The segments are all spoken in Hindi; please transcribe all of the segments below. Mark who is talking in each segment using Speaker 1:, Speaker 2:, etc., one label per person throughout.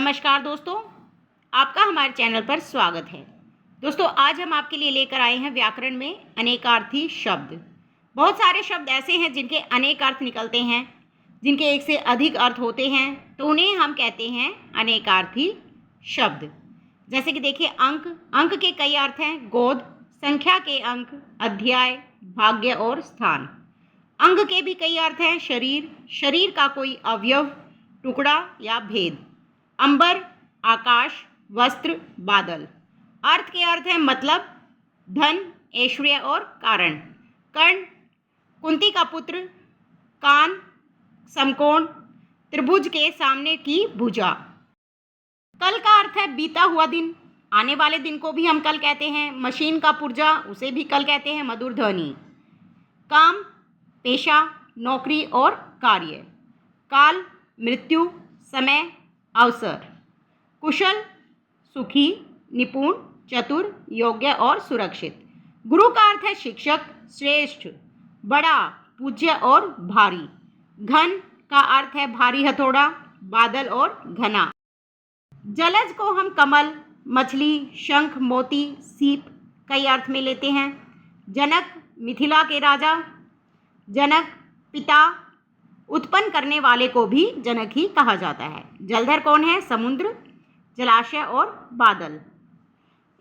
Speaker 1: नमस्कार दोस्तों, आपका हमारे चैनल पर स्वागत है। दोस्तों, आज हम आपके लिए लेकर आए हैं व्याकरण में अनेकार्थी शब्द। बहुत सारे शब्द ऐसे हैं जिनके अनेक अर्थ निकलते हैं, जिनके एक से अधिक अर्थ होते हैं, तो उन्हें हम कहते हैं अनेकार्थी शब्द। जैसे कि देखिए, अंक के कई अर्थ हैं। गोद, संख्या के अंक, अध्याय, भाग्य और स्थान। अंग के भी कई अर्थ हैं। शरीर का कोई अवयव, टुकड़ा या भेद। अंबर, आकाश, वस्त्र, बादल। अर्थ के अर्थ हैं मतलब, धन, ऐश्वर्य और कारण। कर्ण, कुंती का पुत्र। कान, समकोण, त्रिभुज के सामने की भुजा। कल का अर्थ है बीता हुआ दिन। आने वाले दिन को भी हम कल कहते हैं। मशीन का पुर्जा, उसे भी कल कहते हैं। मधुर ध्वनि। काम, पेशा, नौकरी और कार्य। काल, मृत्यु, समय, अवसर। कुशल, सुखी, निपुण, चतुर, योग्य और सुरक्षित। गुरु का अर्थ है शिक्षक, श्रेष्ठ, बड़ा, पूज्य और भारी। घन का अर्थ है भारी हथौड़ा, बादल और घना। जलज को हम कमल, मछली, शंख, मोती, सीप कई अर्थ में लेते हैं। जनक, मिथिला के राजा। जनक, पिता, उत्पन्न करने वाले को भी जनक ही कहा जाता है। जलधर कौन है? समुद्र, जलाशय और बादल।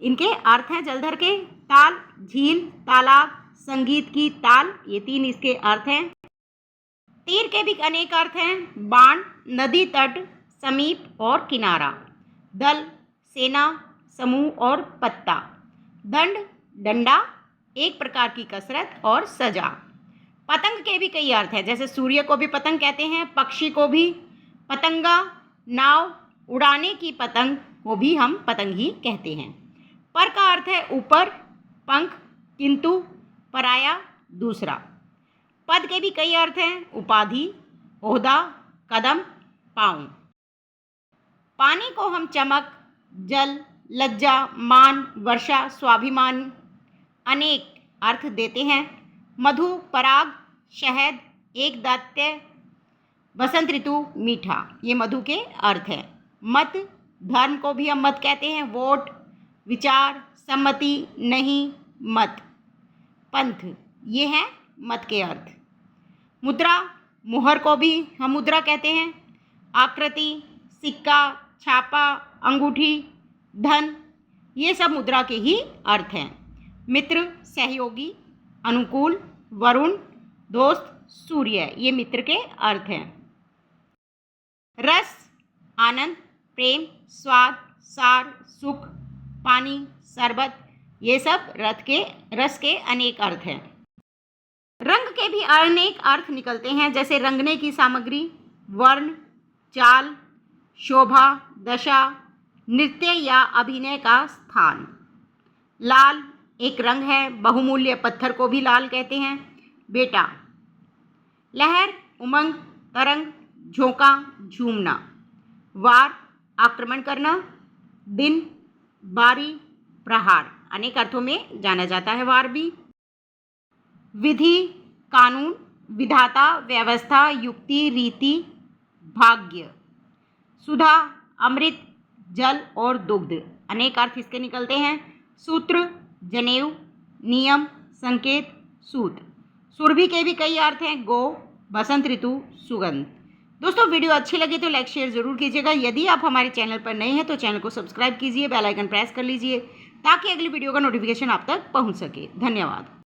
Speaker 1: इनके अर्थ हैं जलधर के। ताल, झील, तालाब, संगीत की ताल, ये तीन इसके अर्थ हैं। तीर के भी अनेक अर्थ हैं। बाण, नदी तट, समीप और किनारा। दल, सेना, समूह और पत्ता। दंड, डंडा, एक प्रकार की कसरत और सजा। पतंग के भी कई अर्थ हैं। जैसे सूर्य को भी पतंग कहते हैं, पक्षी को भी पतंगा, नाव, उड़ाने की पतंग को भी हम पतंग ही कहते हैं। पर का अर्थ है ऊपर, पंख, किंतु, पराया, दूसरा। पद के भी कई अर्थ हैं। उपाधि, ओहदा, कदम, पाँव। पानी को हम चमक, जल, लज्जा, मान, वर्षा, स्वाभिमान अनेक अर्थ देते हैं। मधु, पराग, शहद, एक दैत्य, बसंत ऋतु, मीठा, ये मधु के अर्थ हैं। मत, धर्म को भी हम मत कहते हैं। वोट, विचार, सम्मति, नहीं, मत। पंथ, ये हैं मत के अर्थ। मुद्रा, मुहर को भी हम मुद्रा कहते हैं। आकृति, सिक्का, छापा, अंगूठी, धन, ये सब मुद्रा के ही अर्थ हैं। मित्र, सहयोगी, अनुकूल, वरुण, दोस्त, सूर्य, ये मित्र के अर्थ हैं। रस, आनंद, प्रेम, स्वाद, सार, सुख, पानी, शरबत, ये सब रस के अनेक अर्थ हैं। रंग के भी अनेक अर्थ निकलते हैं। जैसे रंगने की सामग्री, वर्ण, चाल, शोभा, दशा, नृत्य या अभिनय का स्थान। लाल, एक रंग है। बहुमूल्य पत्थर को भी लाल कहते हैं। बेटा। लहर, उमंग, तरंग, झोंका, झूमना। वार, आक्रमण करना। दिन, बारी, प्रहार, अनेक अर्थों में जाना जाता है वार भी। विधि, कानून, विधाता, व्यवस्था, युक्ति, रीति, भाग्य। सुधा, अमृत, जल और दुग्ध, अनेक अर्थ इसके निकलते हैं। सूत्र, जनेऊ, नियम, संकेत, सूत। सुरभि के भी कई अर्थ हैं। गो, बसंत ऋतु, सुगंध। दोस्तों, वीडियो अच्छी लगी तो लाइक शेयर जरूर कीजिएगा। यदि आप हमारे चैनल पर नए हैं तो चैनल को सब्सक्राइब कीजिए, बेल आइकन प्रेस कर लीजिए ताकि अगली वीडियो का नोटिफिकेशन आप तक पहुंच सके। धन्यवाद।